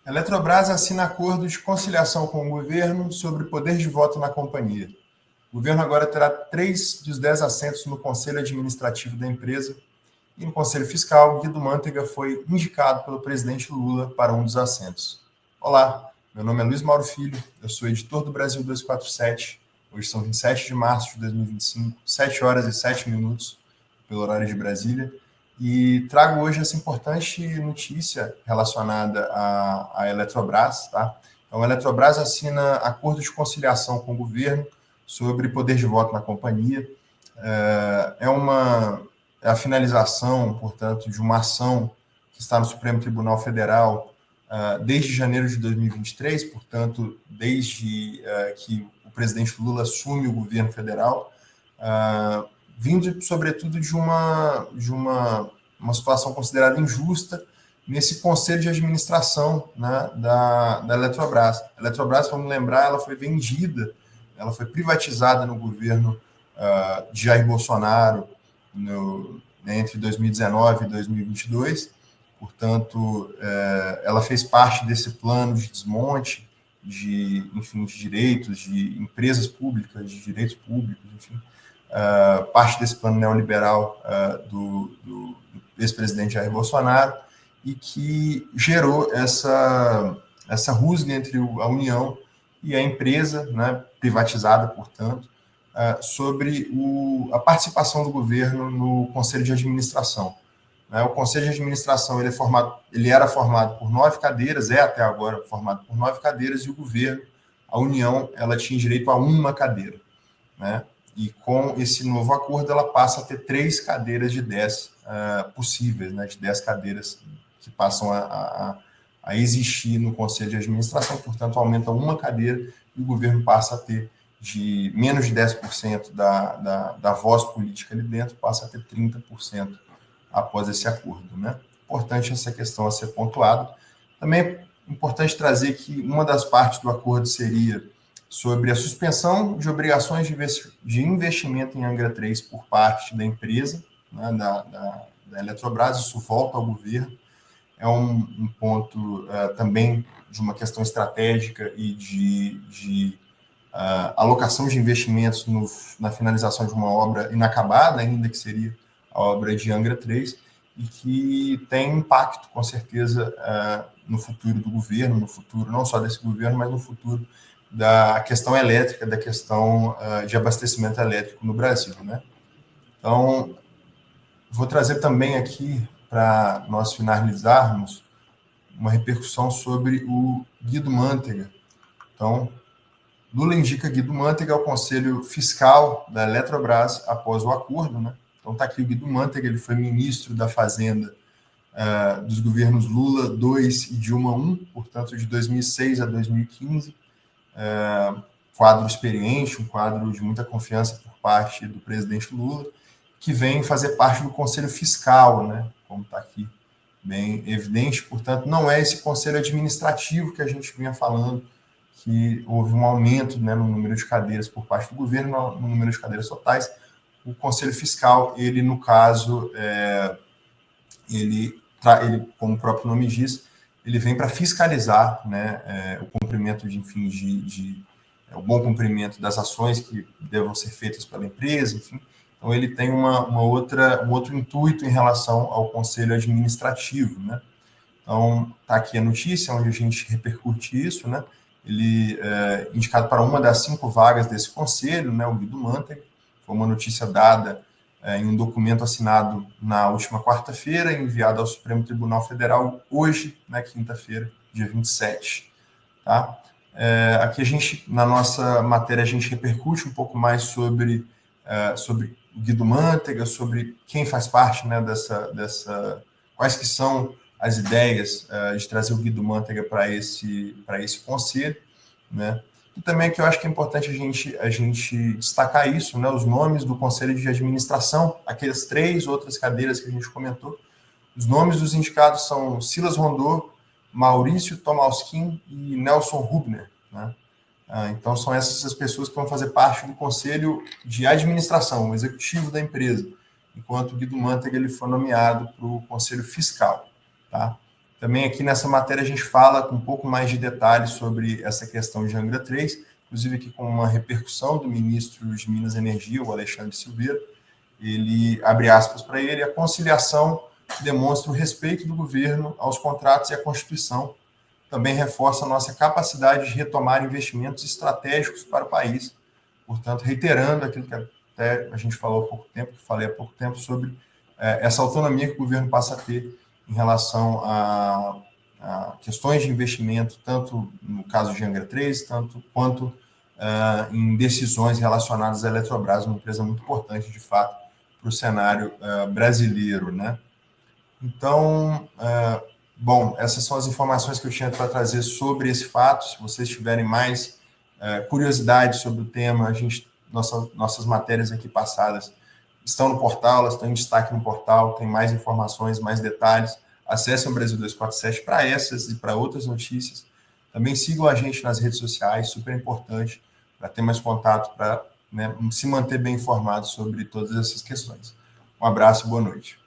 A Eletrobras assina acordo de conciliação com o governo sobre poder de voto na companhia. O governo agora terá 3 dos 10 assentos no Conselho Administrativo da empresa e no Conselho Fiscal, Guido Mantega foi indicado pelo presidente Lula para um dos assentos. Olá, meu nome é Luiz Mauro Filho, eu sou editor do Brasil 247. Hoje são 27 de março de 2025, 7 horas e 7 minutos, pelo horário de Brasília. E trago hoje essa importante notícia relacionada à Eletrobras. Tá? Então, a Eletrobras assina acordo de conciliação com o governo sobre poder de voto na companhia. É a finalização, portanto, de uma ação que está no Supremo Tribunal Federal desde janeiro de 2023, portanto, desde que o presidente Lula assume o governo federal, vindo, sobretudo, de uma situação considerada injusta nesse conselho de administração, né, da Eletrobras. A Eletrobras, vamos lembrar, ela foi vendida, ela foi privatizada no governo de Jair Bolsonaro entre 2019 e 2022. Portanto, ela fez parte desse plano de desmonte de direitos, de empresas públicas, de direitos públicos, enfim, parte desse plano neoliberal do ex-presidente Jair Bolsonaro, e que gerou essa rusga entre a União e a empresa, né, privatizada, portanto, sobre a participação do governo no Conselho de Administração. O Conselho de Administração ele era formado por 9 cadeiras, é até agora formado por 9 cadeiras, e o governo, a União, ela tinha direito a uma cadeira, né? E com esse novo acordo, ela passa a ter 3 cadeiras de 10 possíveis, né? De 10 cadeiras que passam a existir no Conselho de Administração, portanto, aumenta uma cadeira e o governo passa a ter de menos de 10% da voz política ali dentro, passa a ter 30% após esse acordo, né? Importante essa questão a ser pontuada. Também é importante trazer que uma das partes do acordo seria sobre a suspensão de obrigações de investimento em Angra 3 por parte da empresa, né, da Eletrobras. Isso volta ao governo. É um ponto também de uma questão estratégica e de alocação de investimentos na finalização de uma obra inacabada ainda, que seria a obra de Angra 3, e que tem impacto, com certeza, no futuro do governo, no futuro não só desse governo, mas no futuro da questão elétrica, da questão de abastecimento elétrico no Brasil, né? Então, vou trazer também aqui, para nós finalizarmos, uma repercussão sobre o Guido Mantega. Então, Lula indica Guido Mantega ao Conselho Fiscal da Eletrobras após o acordo, né? Então está aqui o Guido Mantega, ele foi ministro da Fazenda dos governos Lula 2 e Dilma 1, portanto, de 2006 a 2015. Quadro experiente, um quadro de muita confiança por parte do presidente Lula, que vem fazer parte do Conselho Fiscal, né? Como está aqui bem evidente. Portanto, não é esse conselho administrativo que a gente vinha falando, que houve um aumento, né, no número de cadeiras por parte do governo, no número de cadeiras totais. O Conselho Fiscal, ele, no caso, ele, como o próprio nome diz, ele vem para fiscalizar, né, o cumprimento o bom cumprimento das ações que devam ser feitas pela empresa, enfim. Então, ele tem um outro intuito em relação ao Conselho Administrativo, né? Então, está aqui a notícia onde a gente repercute isso, né? Ele é indicado para uma das 5 vagas desse conselho, né, o Guido Mantega. Foi uma notícia dada em um documento assinado na última quarta-feira, enviado ao Supremo Tribunal Federal hoje, na quinta-feira, dia 27. Tá? Aqui na nossa matéria, a gente repercute um pouco mais sobre o Guido Mantega, sobre quem faz parte, né, quais que são as ideias de trazer o Guido Mantega para esse conselho, né? E também que eu acho que é importante a gente destacar isso, né? Os nomes do conselho de administração, aquelas 3 outras cadeiras que a gente comentou, os nomes dos indicados são Silas Rondô, Maurício Tomalskin e Nelson Rubner, né? Então são essas as pessoas que vão fazer parte do conselho de administração, o executivo da empresa, enquanto o Guido Mantega ele foi nomeado para o conselho fiscal. Tá? Também aqui nessa matéria a gente fala com um pouco mais de detalhes sobre essa questão de Angra 3, inclusive aqui com uma repercussão do ministro de Minas e Energia, o Alexandre Silveira. Ele, abre aspas para ele, a conciliação demonstra o respeito do governo aos contratos e à Constituição. Também reforça a nossa capacidade de retomar investimentos estratégicos para o país. Portanto, reiterando aquilo que até a gente falou há pouco tempo, que falei há pouco tempo, sobre essa autonomia que o governo passa a ter em relação a questões de investimento, tanto no caso de Angra 3, tanto quanto em decisões relacionadas à Eletrobras, uma empresa muito importante, de fato, para o cenário brasileiro, né? Então, bom, essas são as informações que eu tinha para trazer sobre esse fato. Se vocês tiverem mais curiosidade sobre o tema, nossas matérias aqui passadas estão no portal, elas estão em destaque no portal, tem mais informações, mais detalhes. Acessem o Brasil 247 para essas e para outras notícias. Também sigam a gente nas redes sociais, super importante, para ter mais contato, para se manter bem informado sobre todas essas questões. Um abraço e boa noite.